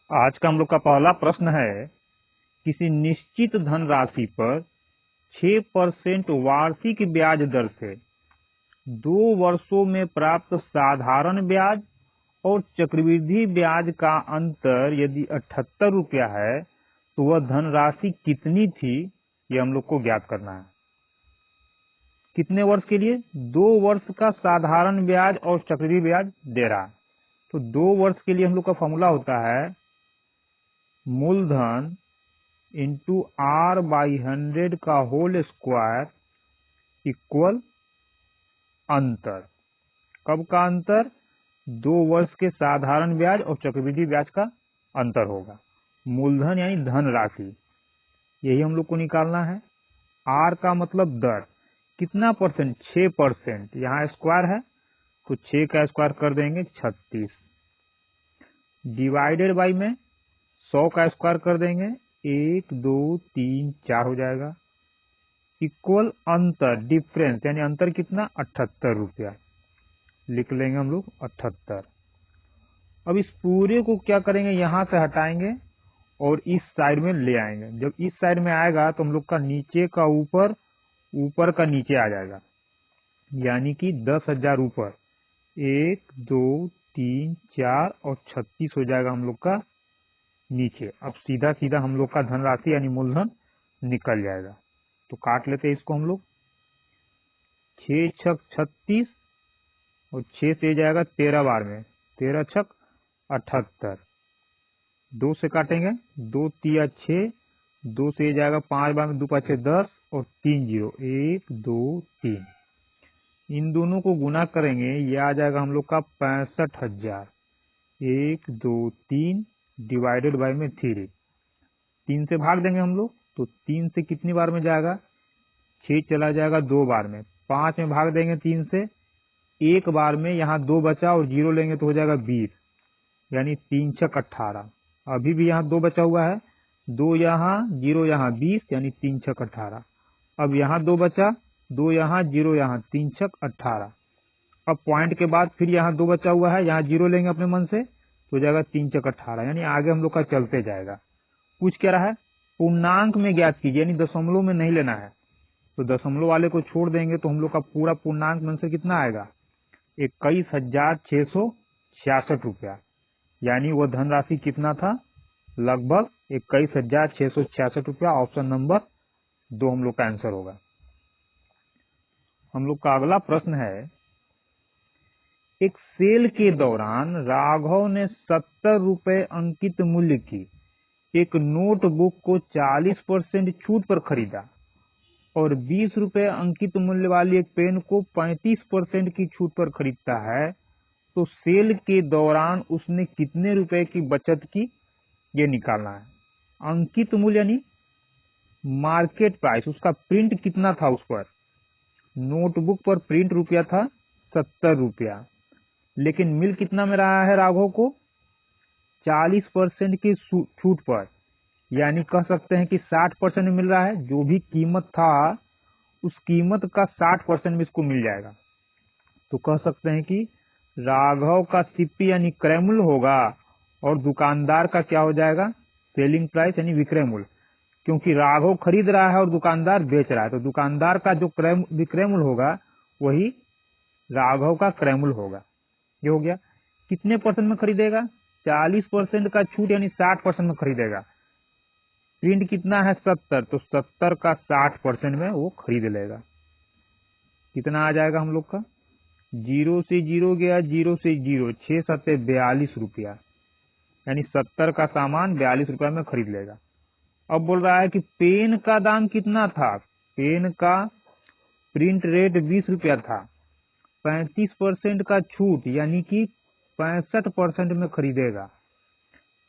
आज का हम लोग का पहला प्रश्न है, किसी निश्चित धनराशि पर 6% वार्षिक ब्याज दर से 2 वर्षों में प्राप्त साधारण ब्याज और चक्रवृद्धि ब्याज का अंतर यदि 78 रुपया है तो वह धनराशि कितनी थी, यह हम लोग को ज्ञात करना है। कितने वर्ष के लिए? 2 वर्ष का साधारण ब्याज और चक्रवृद्धि ब्याज दे रहा है। तो 2 वर्ष के लिए हम लोग का फॉर्मूला होता है मूलधन इंटू R/100 का होल स्क्वायर इक्वल अंतर। कब का अंतर? 2 वर्ष के साधारण ब्याज और चक्रवृद्धि ब्याज का अंतर होगा। मूलधन यानी धनराशि, यही हम लोग को निकालना है। R का मतलब दर, कितना परसेंट? 6%। यहाँ स्क्वायर है तो 6 का स्क्वायर कर देंगे 36, डिवाइडेड बाई में 100 का स्क्वायर कर देंगे 1 2 3 4 हो जाएगा, इक्वल अंतर, डिफरेंस यानी अंतर कितना? 78 रुपया। लिख लेंगे हम लोग 78। अब इस पूरे को क्या करेंगे, यहां से हटाएंगे और इस साइड में ले आएंगे। जब इस साइड में आएगा तो हम लोग का नीचे का ऊपर, ऊपर का नीचे आ जाएगा, यानी कि 10,000 ऊपर, 1 2 3 4 और 36 हो जाएगा हम लोग का नीचे। अब सीधा सीधा हम लोग का धनराशि यानी मूलधन निकल जाएगा। तो काट लेते हैं इसको हम लोग। 6 छक 36 और 6 से जाएगा 13 बार में, 13 छक 78, 2 से काटेंगे 2 तिया 6, 2 से जाएगा 5 बार में, 2 5 10 और 3 0, 1 2 3। इन दोनों को गुना करेंगे, यह आ जाएगा हम लोग का 65,000। 1 2 3 डिवाइडेड बाई में 3, 3 से भाग देंगे हम लोग तो 3 से कितनी बार में जाएगा? 6 चला जाएगा 2 बार में, 5 में भाग देंगे 3 से 1 बार में, यहाँ 2 बचा और 0 लेंगे तो हो जाएगा 20, यानी 3 छक 18। अभी भी यहाँ 2 बचा हुआ है, 2 यहाँ 0 यहाँ 20, यानी 3 छक 18। अब यहाँ 2 बचा, 2 यहाँ 0 यहाँ, 3 छक 18। अब पॉइंट के बाद फिर यहाँ 2 बचा हुआ है, यहाँ 0 लेंगे अपने मन से तो हो जाएगा 3 छक 18, यानी आगे हम लोग का चलते जाएगा। पूछ क्या रहा है? पूर्णांक में ज्ञात कीजिए, यानी दशमलव में नहीं लेना है। तो दशमलव वाले को छोड़ देंगे तो हम लोग का पूरा पूर्णांक में से कितना आएगा? 21,666 रुपया। यानी वो धनराशि कितना था? लगभग 21,666 रुपया। ऑप्शन नंबर 2 हम लोग का आंसर होगा। हम लोग का अगला प्रश्न है, एक सेल के दौरान राघव ने 70 रुपए अंकित मूल्य की एक नोटबुक को 40% छूट पर खरीदा और 20 रुपए अंकित मूल्य वाली एक पेन को 35% की छूट पर खरीदता है, तो सेल के दौरान उसने कितने रुपए की बचत की, ये निकालना है। अंकित मूल्य यानी मार्केट प्राइस, उसका प्रिंट कितना था उस पर? नोटबुक पर प्रिंट रुपया था 70 रुपया, लेकिन मिल कितना में रहा है राघव को? 40% की छूट पर, यानी कह सकते हैं कि 60% मिल रहा है। जो भी कीमत था उस कीमत का 60% में इसको मिल जाएगा। तो कह सकते हैं कि राघव का सीपी यानी क्रय मूल्य होगा और दुकानदार का क्या हो जाएगा? सेलिंग प्राइस यानी विक्रय मूल्य, क्योंकि राघव खरीद रहा है और दुकानदार बेच रहा है, तो दुकानदार का जो विक्रय मूल्य होगा वही राघव का क्रय मूल्य होगा। ये हो गया। कितने परसेंट में खरीदेगा? 40% का छूट यानी 60% में खरीदेगा। प्रिंट कितना है? 70, तो 70 का 60% में वो खरीद लेगा। कितना आ जाएगा हम लोग का? 0 से 0 गया, 0 से 0, 6 सत्ते 42 रुपया, यानी 70 का सामान 42 रुपया में खरीद लेगा। अब बोल रहा है कि पेन का दाम कितना था? पेन का प्रिंट रेट 20 रुपया था, 35% का छूट यानी कि 65% में खरीदेगा।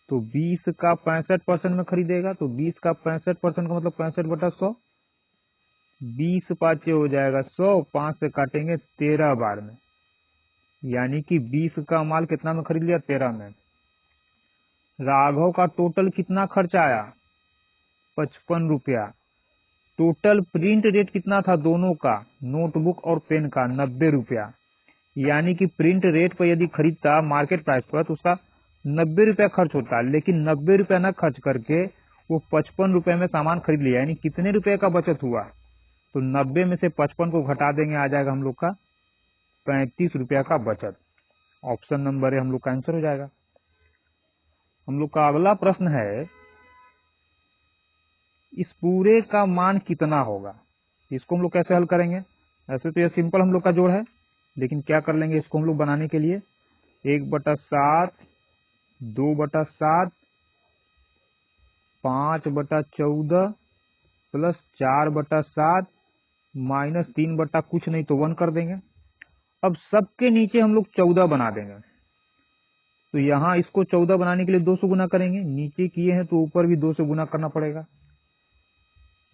तो 20 का 65% में खरीदेगा, तो 20 का 65% का मतलब 65/100, 20 पाँचे हो जाएगा 100, 5 से काटेंगे 13 बार में, यानी कि 20 का माल कितना में खरीद लिया? 13 में। राघव का टोटल कितना खर्चा आया? 55 रुपया। टोटल प्रिंट रेट कितना था दोनों का, नोटबुक और पेन का? 90 रुपया। यानी कि प्रिंट रेट पर यदि खरीदता मार्केट प्राइस पर तो उसका 90 रुपया खर्च होता है, लेकिन 90 रुपया न खर्च करके वो 55 रुपए में सामान खरीद लिया, यानी कितने रुपए का बचत हुआ? तो 90 में से 55 को घटा देंगे, आ जाएगा हम लोग का 35 रुपया का बचत। ऑप्शन नंबर ए हम लोग का आंसर हो जाएगा। हम लोग का अगला प्रश्न है, इस पूरे का मान कितना होगा? इसको हम लोग कैसे हल करेंगे? ऐसे तो ये सिंपल हम लोग का जोड़ है, लेकिन क्या कर लेंगे इसको हम लोग बनाने के लिए, 1/7, 2/7, 5/14 प्लस 4/7 माइनस 3 बटा कुछ नहीं तो 1 कर देंगे। अब सबके नीचे हम लोग 14 बना देंगे, तो यहाँ इसको 14 बनाने के लिए 2 से गुना करेंगे, नीचे किए हैं तो ऊपर भी 2 से गुना करना पड़ेगा।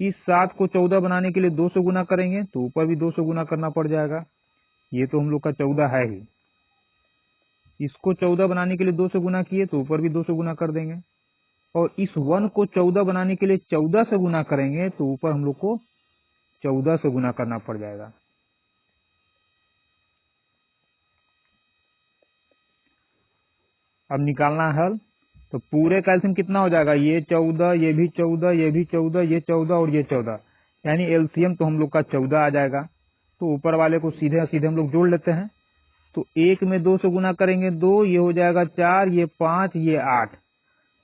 इस 7 को 14 बनाने के लिए 2 से गुना करेंगे तो ऊपर भी 2 से गुना करना पड़ जाएगा, ये तो हम लोग का 14 है ही। इसको 14 बनाने के लिए 2 से गुना किए तो ऊपर भी 2 से गुना कर देंगे, और इस 1 को 14 बनाने के लिए 14 से गुना करेंगे तो ऊपर हम लोग को 14 से गुना करना पड़ जाएगा। अब निकालना है हल, तो पूरे कैल्शियम कितना हो जाएगा, ये 14, ये भी 14, ये भी 14, ये 14 और ये 14, यानी एलसीएम तो हम लोग का 14 आ जाएगा। तो ऊपर वाले को सीधे सीधे हम लोग जोड़ लेते हैं, तो 1 में 2 से गुना करेंगे 2, ये हो जाएगा 4, ये 5, ये 8,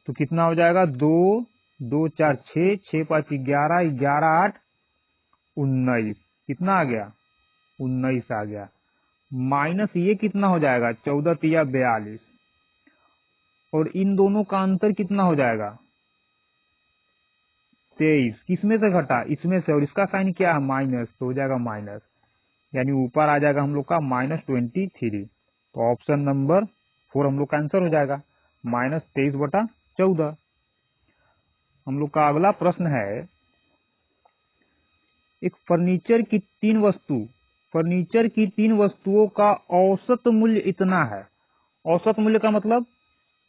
तो कितना हो जाएगा 2, 2 4 6, 6 5 11, 11 8 19, कितना आ गया 19 आ गया। माइनस ये कितना हो जाएगा 14 तिया 42, और इन दोनों का अंतर कितना हो जाएगा 23, किसमें से घटा, इसमें से, और इसका साइन क्या है माइनस, तो हो जाएगा माइनस, यानी ऊपर आ जाएगा हम लोग का -23। तो ऑप्शन नंबर 4 हम लोग का आंसर हो जाएगा, -23/14। हम लोग का अगला प्रश्न है, एक फर्नीचर की 3 वस्तुओं का औसत मूल्य इतना है। औसत मूल्य का मतलब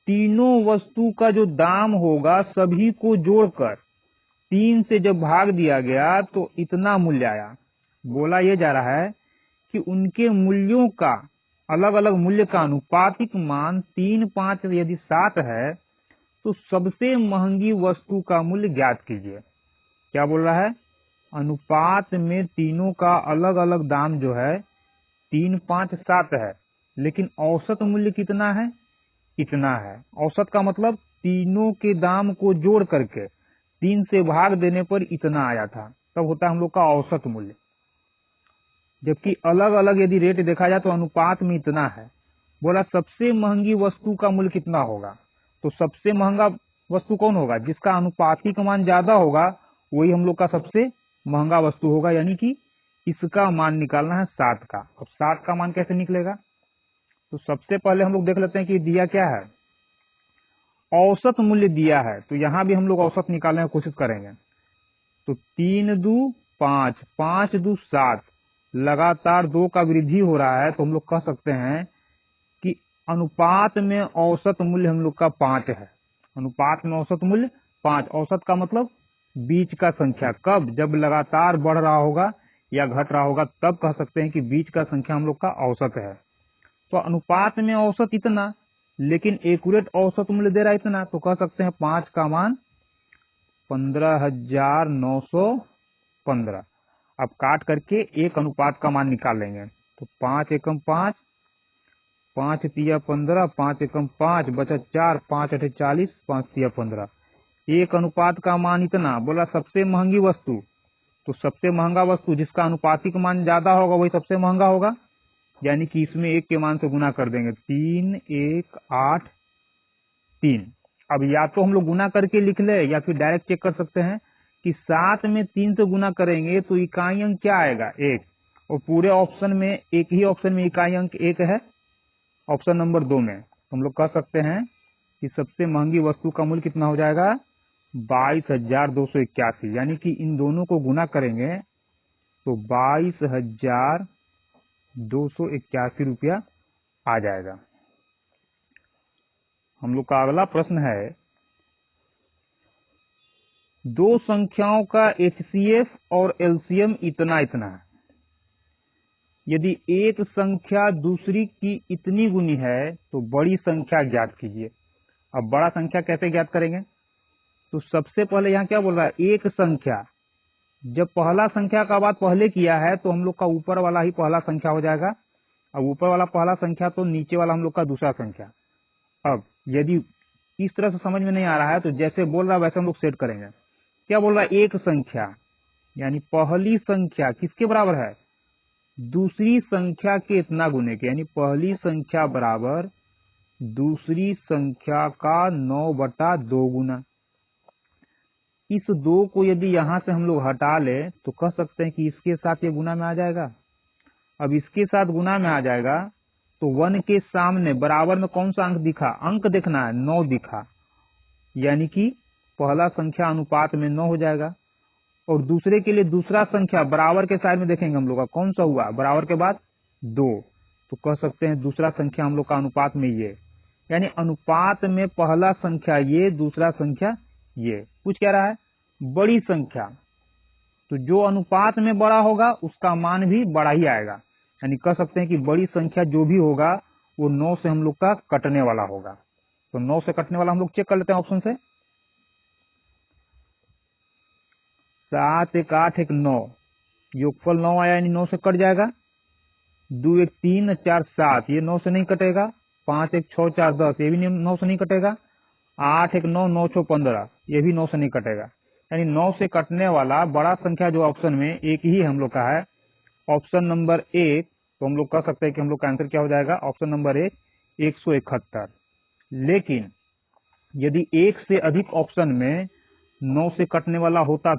तीनों वस्तु का जो दाम होगा सभी को जोड़कर 3 से जब भाग दिया गया तो इतना मूल्य आया। बोला यह जा रहा है कि उनके मूल्यों का अलग अलग मूल्य का अनुपातिक मान 3, 5 यदि 7 है तो सबसे महंगी वस्तु का मूल्य ज्ञात कीजिए। क्या बोल रहा है, अनुपात में तीनों का अलग अलग दाम जो है 3, 5, 7 है, लेकिन औसत मूल्य कितना है, इतना है। औसत का मतलब तीनों के दाम को जोड़ करके 3 से भाग देने पर इतना आया था, तब होता है हम लोग का औसत मूल्य। जबकि अलग अलग यदि रेट देखा जाए तो अनुपात में इतना है। बोला सबसे महंगी वस्तु का मूल्य कितना होगा, तो सबसे महंगा वस्तु कौन होगा, जिसका अनुपातिक मान ज्यादा होगा वही हम लोग का सबसे महंगा वस्तु होगा, यानी कि इसका मान निकालना है 7 का। अब 7 का मान कैसे निकलेगा, तो सबसे पहले हम लोग देख लेते हैं कि दिया क्या है, औसत मूल्य दिया है, तो यहां भी हम लोग औसत निकालने की कोशिश करेंगे। तो 3 2 5, 5 2 7, लगातार 2 का वृद्धि हो रहा है, तो हम लोग कह सकते हैं कि अनुपात में औसत मूल्य हम लोग का 5 है। अनुपात में औसत मूल्य 5, औसत का मतलब बीच का संख्या, कब, जब लगातार बढ़ रहा होगा या घट रहा होगा तब कह सकते हैं कि बीच का संख्या हम लोग का औसत है। तो अनुपात में औसत इतना, लेकिन एक्यूरेट औसत मूल्य दे रहा है इतना, तो कह सकते हैं 5 का मान 15,915। अब काट करके एक अनुपात का मान निकाल लेंगे, तो 5 एकम 5, 5 तिया 15, 5 एकम 5, बचा 4, 5 8 40, 5 तिया 15, एक अनुपात का मान इतना। बोला सबसे महंगी वस्तु, तो सबसे महंगा वस्तु जिसका अनुपातिक मान ज्यादा होगा वही सबसे महंगा होगा, यानी कि इसमें 1 के मान से गुना कर देंगे, 3 1 8 3। अब या तो हम लोग गुना करके लिख ले या फिर डायरेक्ट चेक कर सकते हैं कि 7 में 3 से गुना करेंगे तो इकाई अंक क्या आएगा 1, और पूरे ऑप्शन में एक ही ऑप्शन में इकाई अंक 1 है, ऑप्शन नंबर 2 में। हम लोग कह सकते हैं कि सबसे महंगी वस्तु का मूल्य कितना हो जाएगा 22,281, यानी कि इन दोनों को गुना करेंगे तो 22,281 रुपया आ जाएगा। हम लोग का अगला प्रश्न है, 2 संख्याओं का HCF और LCM इतना इतना है। यदि एक संख्या दूसरी की इतनी गुनी है तो बड़ी संख्या ज्ञात कीजिए। अब बड़ा संख्या कैसे ज्ञात करेंगे? तो सबसे पहले यहाँ क्या बोल रहा है, एक संख्या। जब पहला संख्या का बात पहले किया है तो हम लोग का ऊपर वाला ही पहला संख्या हो जाएगा। अब ऊपर वाला पहला संख्या तो नीचे वाला हम लोग का दूसरा संख्या। अब यदि इस तरह से समझ में नहीं आ रहा है तो जैसे बोल रहा है वैसे हम लोग सेट करेंगे। क्या बोल रहा है, एक संख्या यानी पहली संख्या किसके बराबर है, दूसरी संख्या के इतना गुने के, यानी पहली संख्या बराबर दूसरी संख्या का 9/2 गुना। इस 2 को यदि यहां से हम लोग हटा ले तो कह सकते हैं कि इसके साथ ये गुना में आ जाएगा। अब इसके साथ गुना में आ जाएगा तो 1 के सामने बराबर में कौन सा अंक दिखा, अंक देखना है, 9 दिखा, यानी कि पहला संख्या अनुपात में 9 हो जाएगा। और दूसरे के लिए दूसरा संख्या बराबर के साइड में देखेंगे हम लोग का कौन सा हुआ, बराबर के बाद 2, तो कह सकते हैं दूसरा संख्या हम लोग का अनुपात में ये, यानी अनुपात में पहला संख्या ये, दूसरा संख्या ये। पूछ क्या रहा है, बड़ी संख्या, तो जो अनुपात में बड़ा होगा उसका मान भी बड़ा ही आएगा, यानी कह सकते हैं कि बड़ी संख्या जो भी होगा वो 9 से हम लोग का कटने वाला होगा। तो 9 से कटने वाला हम लोग चेक कर लेते हैं ऑप्शन से। 7 1 8 1 9, योगफल 9 आया यानी 9 से कट जाएगा। 2 1 3 4 7, ये 9 से नहीं कटेगा। 5 1 6 4 10, ये भी 9 से नहीं कटेगा। 8 1 9 9 6 15, ये भी 9 से नहीं कटेगा। यानी 9 से कटने वाला बड़ा संख्या जो ऑप्शन में एक ही हम लोग का है, ऑप्शन नंबर 1। तो हम लोग कह सकते हैं कि हम लोग का आंसर क्या हो जाएगा, ऑप्शन नंबर 1 171। लेकिन यदि एक से अधिक ऑप्शन में 9 से कटने वाला होता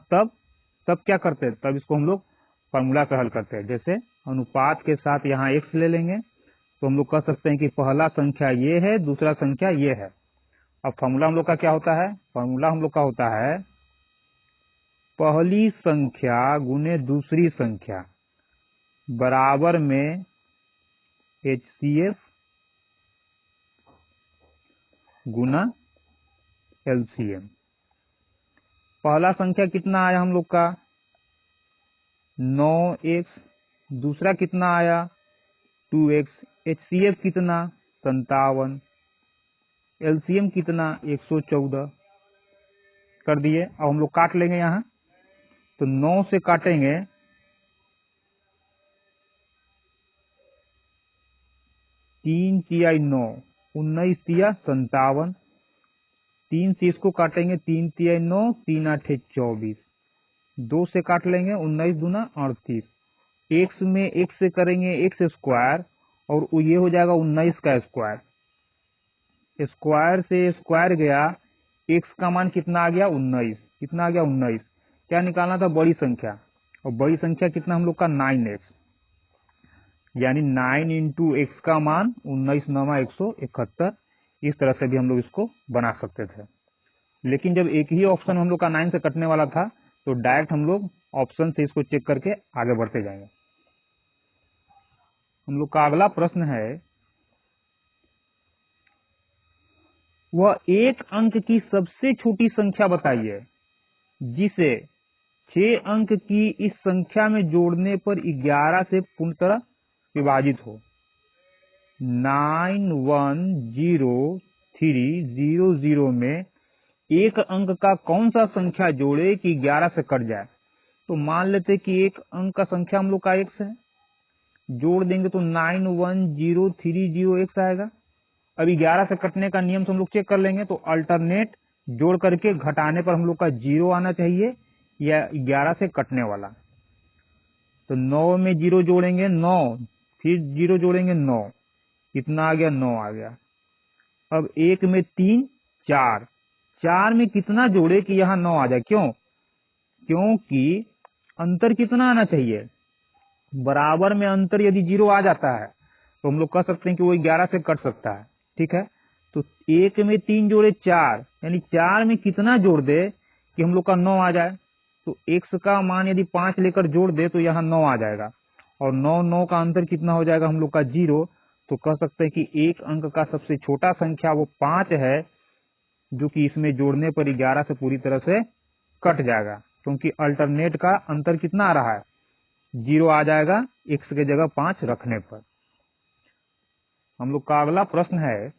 तब क्या करते, तब इसको हम लोग फॉर्मूला से हल करते हैं। जैसे अनुपात के साथ यहाँ x ले लेंगे तो हम लोग कह सकते हैं कि पहला संख्या ये है, दूसरा संख्या ये है। अब फॉर्मूला हम लोग का क्या होता है, फॉर्मूला हम लोग का होता है पहली संख्या गुने दूसरी संख्या बराबर में HCF गुना LCM। पहला संख्या कितना आया हम लोग का 9x, दूसरा कितना आया 2x, HCF कितना 57, LCM कितना 114 कर दिए। अब हम लोग काट लेंगे यहाँ, तो 9 से काटेंगे 3 तिया 9, 19 तिया 57, 3 से इसको काटेंगे 3 तिया 9, 3 8 24, 2 से काट लेंगे 19 दूना 38, x में x से करेंगे x स्क्वायर और ये हो जाएगा 19 का स्क्वायर, स्क्वायर से स्क्वायर गया, x का मान कितना आ गया 19, कितना आ गया 19। क्या निकालना था, बड़ी संख्या, और बड़ी संख्या कितना हम लोग का 9x, यानी 9 इंटू एक्स का मान 19 9 171। इस तरह से भी हम लोग इसको बना सकते थे। लेकिन जब एक ही ऑप्शन हम लोग का 9 से कटने वाला था तो डायरेक्ट हम लोग ऑप्शन से इसको चेक करके आगे बढ़ते जाएंगे। हम लोग का अगला प्रश्न है, वह एक अंक की सबसे छोटी संख्या बताइए जिसे 6 अंक की इस संख्या में जोड़ने पर 11 से पूर्णतः विभाजित हो। 910300 में एक अंक का कौन सा संख्या जोड़े कि 11 से कट जाए। तो मान लेते कि एक अंक का संख्या हम लोग का x है, जोड़ देंगे तो 910300x आएगा। अभी 11 से कटने का नियम से हम लोग चेक कर लेंगे, तो अल्टरनेट जोड़ करके घटाने पर हम लोग का 0 आना चाहिए या 11 से कटने वाला। तो 9 में 0 जोड़ेंगे 9, फिर 0 जोड़ेंगे 9, कितना आ गया 9 आ गया। अब 1 में 3 4, 4 में कितना जोड़े कि यहाँ 9 आ जाए, क्योंकि अंतर कितना आना चाहिए, बराबर में अंतर यदि 0 आ जाता है तो हम लोग कह सकते हैं कि वो 11 से कट सकता है। ठीक है, तो 1 में 3 जोड़े 4, यानी 4 में कितना जोड़ दे कि हम लोग का 9 आ जाए। तो x का मान यदि 5 लेकर जोड़ दे तो यहाँ 9 आ जाएगा, और 9 9 का अंतर कितना हो जाएगा हम लोग का 0। तो कह सकते हैं कि एक अंक का सबसे छोटा संख्या वो 5 है, जो कि इसमें जोड़ने पर 11 से पूरी तरह से कट जाएगा, क्योंकि अल्टरनेट का अंतर कितना आ रहा है 0 आ जाएगा x के जगह 5 रखने पर। हम लोग का अगला प्रश्न है,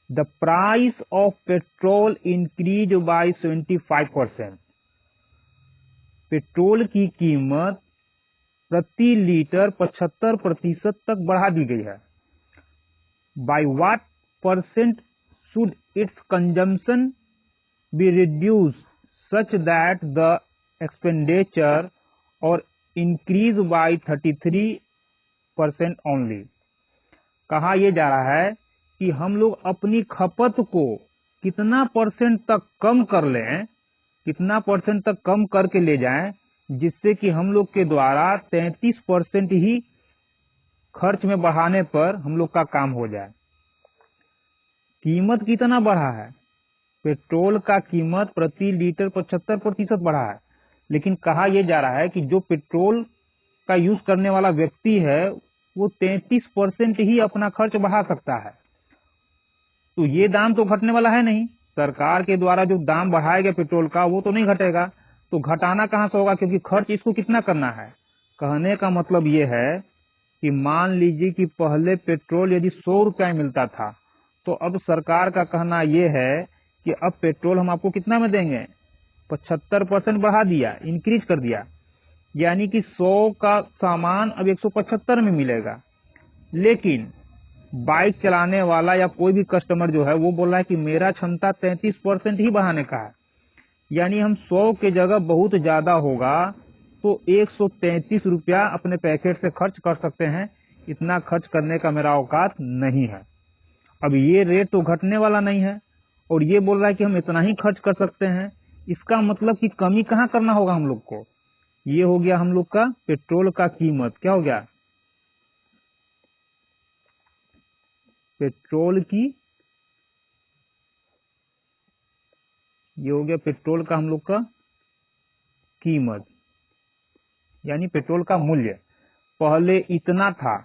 the price of petrol increase by 75%। Petrol की कीमत प्रति लीटर 75% तक बढ़ा दी गई है। By what percent should it's consumption be reduce such that the expenditure और इंक्रीज बाय 33% ओनली। कहा यह जा रहा है कि हम लोग अपनी खपत को कितना परसेंट तक कम कर लें, कितना परसेंट तक कम करके ले जाएं, जिससे कि हम लोग के द्वारा 33% ही खर्च में बढ़ाने पर हम लोग का काम हो जाए। कीमत कितना बढ़ा है? पेट्रोल का कीमत प्रति लीटर 75% बढ़ा है, लेकिन कहा यह जा रहा है कि जो पेट्रोल का यूज करने वाला व्यक्ति है वो 33% ही अपना खर्च बढ़ा सकता है। तो ये दाम तो घटने वाला है नहीं। सरकार के द्वारा जो दाम बढ़ाया गया पेट्रोल का वो तो नहीं घटेगा, तो घटाना कहां से होगा, क्योंकि खर्च इसको कितना करना है। कहने का मतलब ये है कि मान लीजिए कि पहले पेट्रोल यदि 100 रुपया मिलता था, तो अब सरकार का कहना यह है कि अब पेट्रोल हम आपको कितना में देंगे, 75% बढ़ा दिया, इंक्रीज कर दिया, यानी कि 100 का सामान अब 175 में मिलेगा। लेकिन बाइक चलाने वाला या कोई भी कस्टमर जो है वो बोल रहा है कि मेरा क्षमता 33% ही बढ़ाने का है, यानी हम 100 के जगह बहुत ज्यादा होगा तो 133 रुपया अपने पैकेट से खर्च कर सकते हैं। इतना खर्च करने का मेरा औकात नहीं है। अब ये रेट तो घटने वाला नहीं है और ये बोल रहा है कि हम इतना ही खर्च कर सकते हैं। इसका मतलब कि कमी कहाँ करना होगा हम लोग को। ये हो गया हम लोग का पेट्रोल का कीमत। क्या हो गया? पेट्रोल की, ये हो गया पेट्रोल का हम लोग का कीमत, यानी पेट्रोल का मूल्य। पहले इतना था,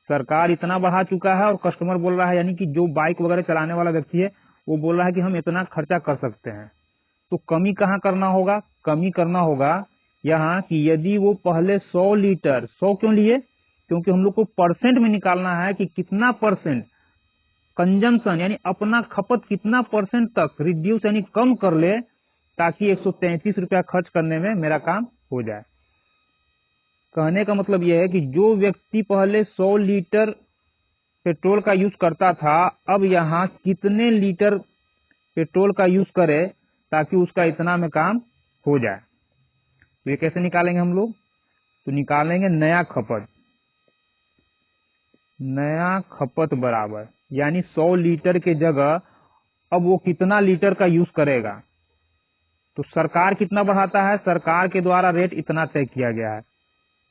सरकार इतना बढ़ा चुका है और कस्टमर बोल रहा है, यानी कि जो बाइक वगैरह चलाने वाला व्यक्ति है वो बोल रहा है कि हम इतना खर्चा कर सकते हैं। तो कमी कहाँ करना होगा? कमी करना होगा यहाँ कि यदि वो पहले 100 लीटर, 100 क्यों लिए? क्योंकि हम लोग को परसेंट में निकालना है कि कितना परसेंट कंजम्पशन, यानी अपना खपत कितना परसेंट तक रिड्यूस यानी कम कर ले, ताकि 133 रुपया खर्च करने में मेरा काम हो जाए। कहने का मतलब यह है कि जो व्यक्ति पहले 100 लीटर पेट्रोल का यूज करता था, अब यहाँ कितने लीटर पेट्रोल का यूज करे ताकि उसका इतना में काम हो जाए। तो ये कैसे निकालेंगे हम लोग? तो निकालेंगे नया खपत। नया खपत बराबर, यानी 100 लीटर के जगह अब वो कितना लीटर का यूज करेगा। तो सरकार कितना बढ़ाता है? सरकार के द्वारा रेट इतना तय किया गया है,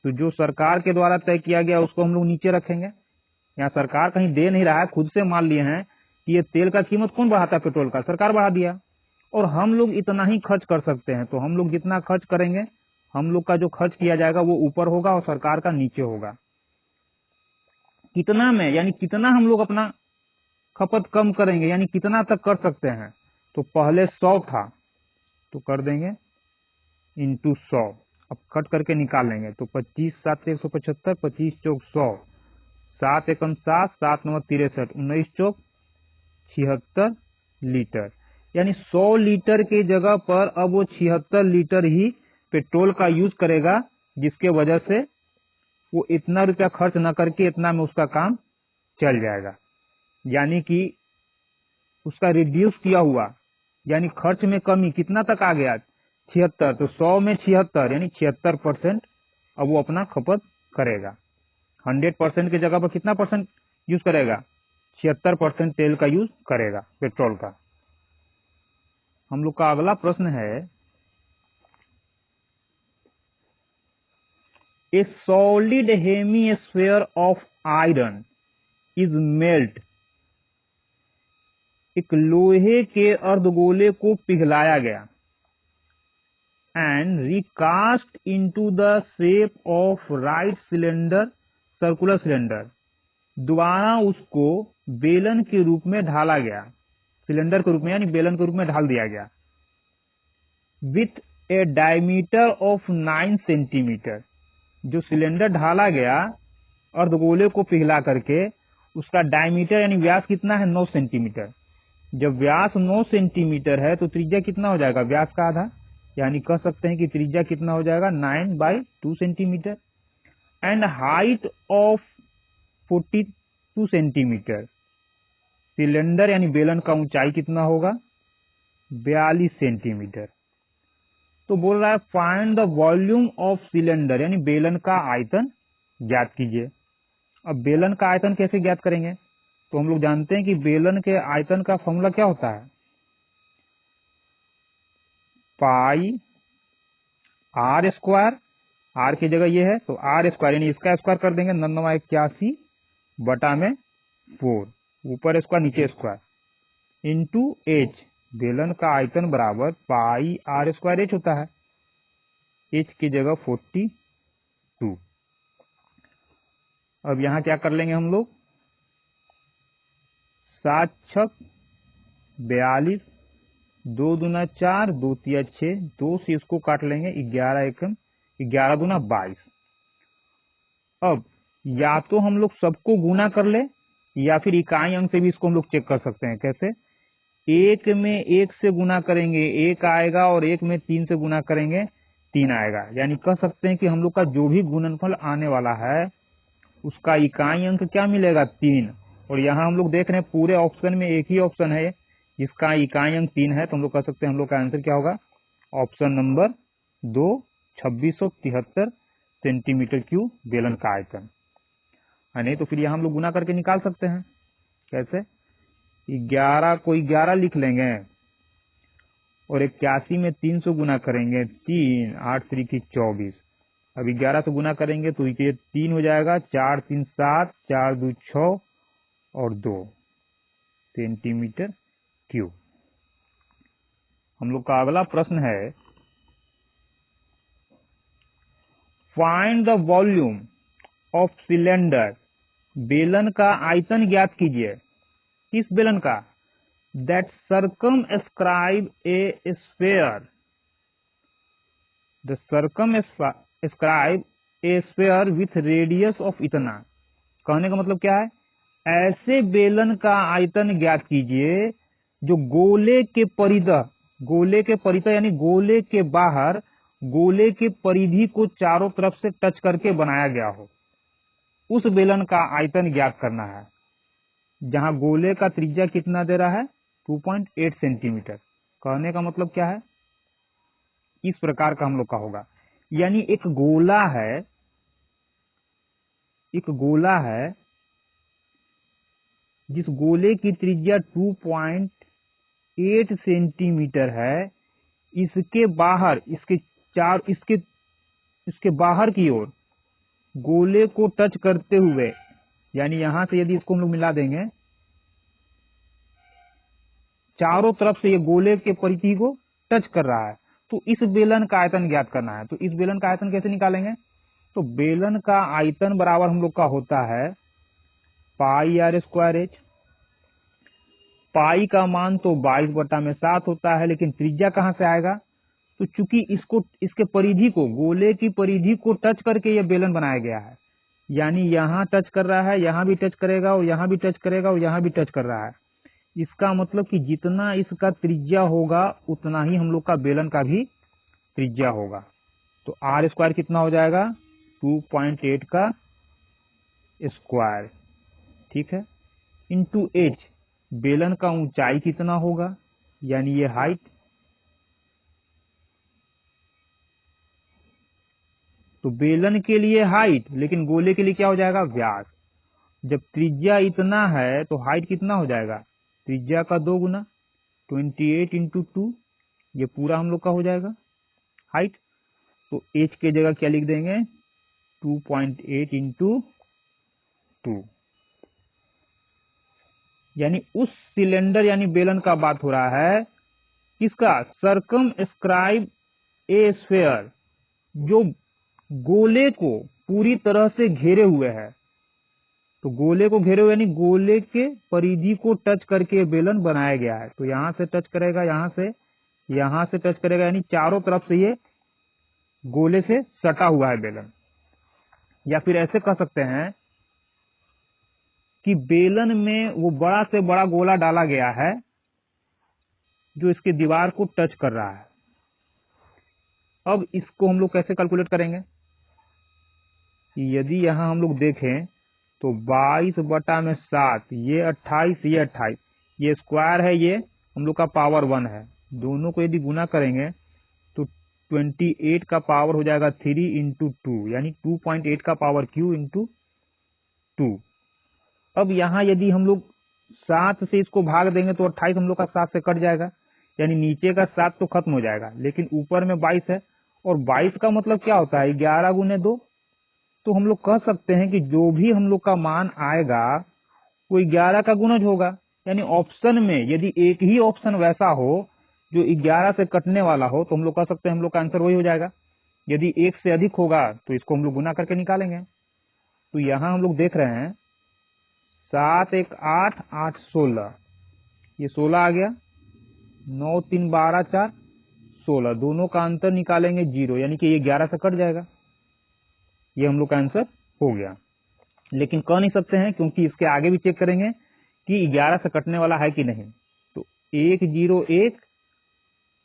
तो जो सरकार के द्वारा तय किया गया उसको हम लोग नीचे रखेंगे। यहाँ सरकार कहीं दे नहीं रहा है, खुद से मान लिए हैं कि ये तेल का कीमत कौन बढ़ाता है? पेट्रोल का, सरकार बढ़ा दिया। और हम लोग इतना ही खर्च कर सकते हैं, तो हम लोग जितना खर्च करेंगे, हम लोग का जो खर्च किया जाएगा वो ऊपर होगा और सरकार का नीचे होगा। कितना में, यानी कितना हम लोग अपना खपत कम करेंगे, यानी कितना तक कर सकते हैं। तो पहले 100 था तो कर देंगे इंटू 100। अब कट करके निकाल लेंगे तो 25 7 175, 25 चौक 100, 7 एकम 7, 7 9 63, 19 चौक 76 लीटर। यानी 100 लीटर की जगह पर अब वो 76 लीटर ही पेट्रोल का यूज करेगा, जिसके वजह से वो इतना रुपया खर्च न करके इतना में उसका काम चल जाएगा। यानी कि उसका रिड्यूस किया हुआ, यानी खर्च में कमी कितना तक आ गया? 76। तो 100 में 76 यानी 76% अब वो अपना खपत करेगा। 100% की जगह पर कितना परसेंट यूज करेगा? 76% तेल का यूज करेगा, पेट्रोल का। हम लोग का अगला प्रश्न है, ए solid hemisphere of iron is melt. एक लोहे के अर्धगोले को पिघलाया गया and recast into the shape of right cylinder, circular cylinder. दोबारा उसको बेलन के रूप में ढाला गया, सिलेंडर के रूप में यानी बेलन के रूप में ढाल दिया गया। With A diameter of 9 centimetre. जो सिलेंडर ढाला गया अर्धगोले को पिघला करके, उसका डायमीटर यानी व्यास कितना है? 9 सेंटीमीटर। जब व्यास 9 सेंटीमीटर है तो त्रिज्या कितना हो जाएगा, व्यास का आधा, यानी कह सकते हैं कि त्रिज्या कितना हो जाएगा 9/2 centimetre. And height of 42 centimetre, cylinder यानी बेलन का ऊंचाई कितना होगा 42 सेंटीमीटर। तो बोल रहा है find the volume of cylinder यानी बेलन का आयतन ज्ञात कीजिए। अब बेलन का आयतन कैसे ज्ञात करेंगे, तो हम लोग जानते हैं कि बेलन के आयतन का फॉर्मूला क्या होता है, पाई आर स्क्वायर, आर की जगह ये है तो आर स्क्वायर यानी इसका स्क्वायर कर देंगे 981 बटा में 4, ऊपर स्क्वायर नीचे स्क्वायर, इंटू एच, बेलन का आयतन बराबर पाई आर स्क्वायर एच होता है, एच की जगह 42। अब यहां क्या कर लेंगे हम लोग, 7 छक 42, 2 दूना 4, 2 तिया 6, 2 से इसको काट लेंगे, 11 एकम 11 दूना 22। अब या तो हम लोग सबको गुना कर ले या फिर इकाई अंक से भी इसको हम लोग चेक कर सकते हैं। कैसे, एक में 1 से गुना करेंगे 1 आएगा और एक में 3 से गुना करेंगे 3 आएगा, यानी कह सकते हैं कि हम लोग का जो भी गुणनफल आने वाला है उसका इकाई अंक क्या मिलेगा 3। और यहाँ हम लोग देख रहे हैं पूरे ऑप्शन में एक ही ऑप्शन है जिसका इकाई अंक 3 है, तो हम लोग कह सकते हैं हम लोग का आंसर क्या होगा, ऑप्शन नंबर 2, 2673 सेंटीमीटर क्यूब बेलन का आयतन। नहीं तो फिर यहाँ हम लोग गुना करके निकाल सकते हैं। कैसे, 11 को 11 लिख लेंगे और 81 में 3 से गुना करेंगे 3, 8 3 की 24। अब 11 से गुना करेंगे तो ये 3 हो जाएगा, 4 3 7, 4 2 6 और 2 सेंटीमीटर क्यूब। हम लोग का अगला प्रश्न है, find the volume of cylinder, बेलन का आयतन ज्ञात कीजिए। किस बेलन का, that circumscribe A sphere, the circumscribe A sphere with radius of इतना। कहने का मतलब क्या है, ऐसे बेलन का आयतन ज्ञात कीजिए जो गोले के परितः यानी गोले के बाहर गोले के परिधि को चारों तरफ से टच करके बनाया गया हो, उस बेलन का आयतन ज्ञात करना है। जहां गोले का त्रिज्या कितना दे रहा है 2.8 सेंटीमीटर। कहने का मतलब क्या है, इस प्रकार का हम लोग का होगा, यानी एक गोला है जिस गोले की त्रिज्या 2.8 सेंटीमीटर है, इसके बाहर इसके बाहर की ओर गोले को टच करते हुए, यानी यहां से यदि इसको हम लोग मिला देंगे, चारों तरफ से ये गोले के परिधि को टच कर रहा है, तो इस बेलन का आयतन ज्ञात करना है। तो इस बेलन का आयतन कैसे निकालेंगे, तो बेलन का आयतन बराबर हम लोग का होता है पाई आर स्क्वायर एच। पाई का मान तो 22 बटा में 7 होता है, लेकिन त्रिज्या कहां से आएगा, तो चूंकि इसके परिधि को, गोले की परिधि को टच करके यह बेलन बनाया गया है, यानी यहां टच कर रहा है, यहां भी टच करेगा और यहां भी टच करेगा और यहां भी टच कर रहा है। इसका मतलब कि जितना इसका त्रिज्या होगा उतना ही हम लोग का बेलन का भी त्रिज्या होगा। तो आर स्क्वायर कितना हो जाएगा 2.8 का स्क्वायर, ठीक है, इंटू एच, बेलन का ऊंचाई कितना होगा, यानी ये हाइट, तो बेलन के लिए हाइट, लेकिन गोले के लिए क्या हो जाएगा व्यास। जब त्रिज्या इतना है तो हाइट कितना हो जाएगा, त्रिज्या का 2 गुना 28 इंटू 2, ये पूरा हम लोग का हो जाएगा हाइट। तो एच के जगह क्या लिख देंगे 2.8 इंटू 2, यानी उस सिलेंडर यानी बेलन का बात हो रहा है, किसका, सर्कमस्क्राइब ए स्फीयर, जो गोले को पूरी तरह से घेरे हुए है। तो गोले को घेरे हुए यानी गोले के परिधि को टच करके बेलन बनाया गया है। तो यहां से टच करेगा, यहां से टच करेगा, यानी चारों तरफ से ये गोले से सटा हुआ है बेलन। या फिर ऐसे कह सकते हैं कि बेलन में वो बड़ा से बड़ा गोला डाला गया है जो इसके दीवार को टच कर रहा है। अब इसको हम लोग कैसे कैलकुलेट करेंगे? यदि यहां हम लोग देखें तो 22/7, ये 28, ये 28, ये स्क्वायर है, ये हम लोग का पावर 1 है। दोनों को यदि गुना करेंगे तो 28 का पावर हो जाएगा 3 इंटू 2, यानी 2.8 का पावर क्यू इंटू 2। अब यहाँ यदि हम लोग 7 से इसको भाग देंगे तो 28 हम लोग का 7 से कट जाएगा, यानी नीचे का 7 तो खत्म हो जाएगा, लेकिन ऊपर में 22 है। और 22 का मतलब क्या होता है? 11 गुने 2। तो हम लोग कह सकते हैं कि जो भी हम लोग का मान आएगा वो 11 का गुणज होगा। यानी ऑप्शन में यदि एक ही ऑप्शन वैसा हो जो 11 से कटने वाला हो तो हम लोग कह सकते हैं हम लोग का आंसर वही हो जाएगा। यदि एक से अधिक होगा तो इसको हम लोग गुना करके निकालेंगे। तो यहाँ हम लोग देख रहे हैं 7 1 8 8 16, ये 16 आ गया, 9 3 12 4 16, दोनों का अंतर निकालेंगे 0, यानी कि ये 11 से कट जाएगा। ये हम लोग का आंसर हो गया। लेकिन कह नहीं सकते हैं क्योंकि इसके आगे भी चेक करेंगे कि 11 से कटने वाला है कि नहीं। तो 1 0 1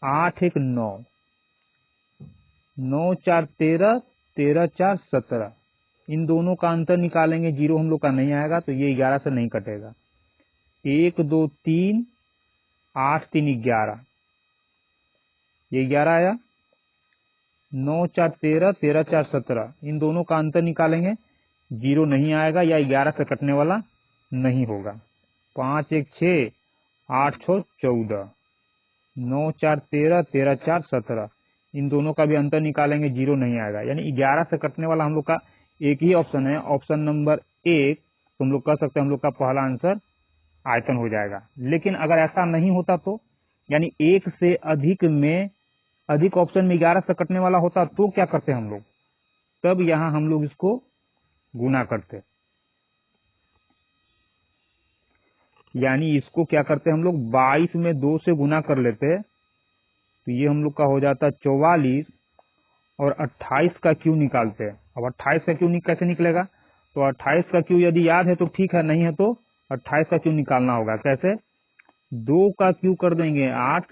8 1 9, 9 4 13, 13 4 17, इन दोनों का अंतर निकालेंगे, 0 हम लोग का नहीं आएगा तो ये 11 से नहीं कटेगा। 1 2 3 8 3 11, ये 11 आया। 9 4 13, 13 4 17, इन दोनों का अंतर निकालेंगे, 0 नहीं आएगा या 11 से कटने वाला नहीं होगा। 5 1 6 8 6 14, 9 4 13, 13 4 17, इन दोनों का भी अंतर निकालेंगे, 0 नहीं आएगा, यानी 11 से कटने वाला हम लोग का एक ही ऑप्शन है, ऑप्शन नंबर 1। तो हम लोग कह सकते हैं हम लोग का पहला आंसर आयतन हो जाएगा। लेकिन अगर ऐसा नहीं होता तो, यानी एक से अधिक ऑप्शन में 11 से कटने वाला होता तो क्या करते हम लोग? तब यहां हम लोग इसको गुना करते, यानी इसको क्या करते हम लोग 22 में 2 से गुना कर लेते, तो ये हम लोग का हो जाता 44, और 28 का क्यू निकालते हैं। अब 28 का क्यू कैसे निकलेगा? तो 28 का क्यू यदि याद है तो ठीक है, नहीं है तो 28 का क्यू निकालना होगा। कैसे? 2 का क्यू कर देंगे 8,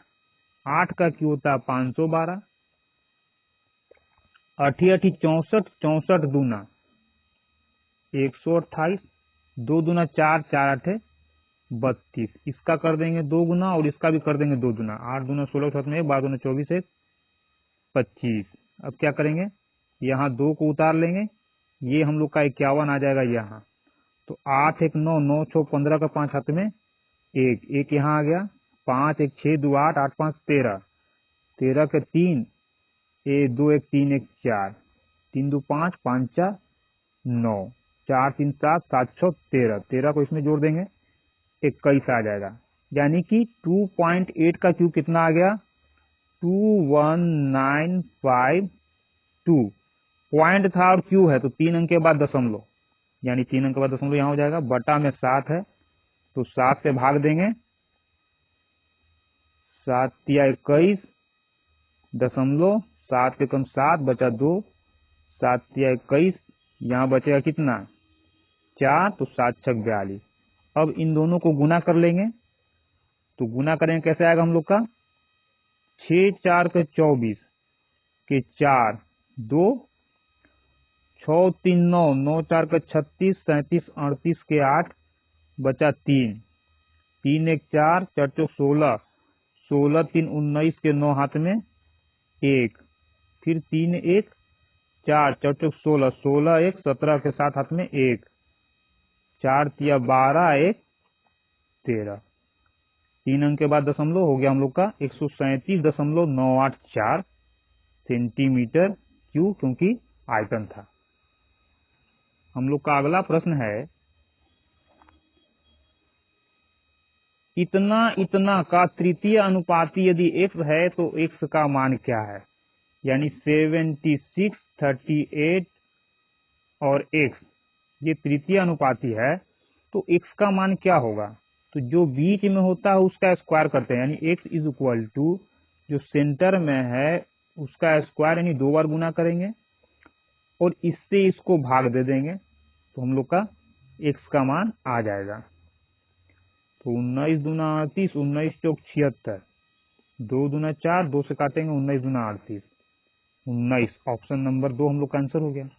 8 का क्यू होता है 512, 8 8 64, 64 दूना 128, 2 दूना 4, 4 8 32, इसका कर देंगे 2 गुना और इसका भी कर देंगे 2 गुना, 8 दूना 16, 7 में 12 दूना 24, 1 25। अब क्या करेंगे? यहाँ 2 को उतार लेंगे, ये हम लोग का 51 आ जाएगा यहाँ। तो 8 1 9, 9 6 15 का 5 हाथ में 1, 1 यहाँ आ गया, 5 1 6 2 8, 8 5 13, 13 के 3, 1 2 1 3 1 4, 3 2 5, 5 4 9, 4 3 7, 7 6 13, 13 को इसमें जोड़ देंगे 21 आ जाएगा। यानी कि 2.8 का क्यू कितना आ गया? 21952। पॉइंट था और क्यू है तो 3 अंक के बाद दशमलव, यानी 3 अंक के बाद दशमलव यहाँ हो जाएगा। बटा में 7 है तो 7 से भाग देंगे, 7 या 21 दशमलव, 7 के कम 7 बचा 2, 7 या 21, यहाँ बचेगा कितना? 4, तो 7 6 42। अब इन दोनों को गुना कर लेंगे, तो गुना करेंगे कैसे आएगा हम लोग का? 6 4 के 24 के 4 2, 6 3 9, 9 4 के 36, 37 38 के 8 बचा 3, 3 1 4, 4 4 16, 16 3 19 के 9 हाथ में 1, फिर 3 1 4, 4 4 16, 16 1 17 के 7 हाथ में 1, 4 3 12 1 13, 3 अंक के बाद दशमलव हो गया हम लोग का 137.984 सेंटीमीटर क्यू, क्योंकि आयतन था। हम लोग का अगला प्रश्न है, इतना का तृतीय अनुपाती यदि x है तो x का मान क्या है? यानी 76, 38 और x ये तृतीय अनुपाती है, तो x का मान क्या होगा? तो जो बीच में होता है उसका स्क्वायर करते हैं, यानी x इज इक्वल टू जो सेंटर में है उसका स्क्वायर, यानी 2 बार गुना करेंगे और इससे इसको भाग दे देंगे, तो हम लोग का x का मान आ जाएगा। तो 19 दूना 38, 19 चौक 76, 2 दूना 4, 2 से काटेंगे 19 दूना 38, 19। ऑप्शन नंबर 2 हम लोग का आंसर हो गया।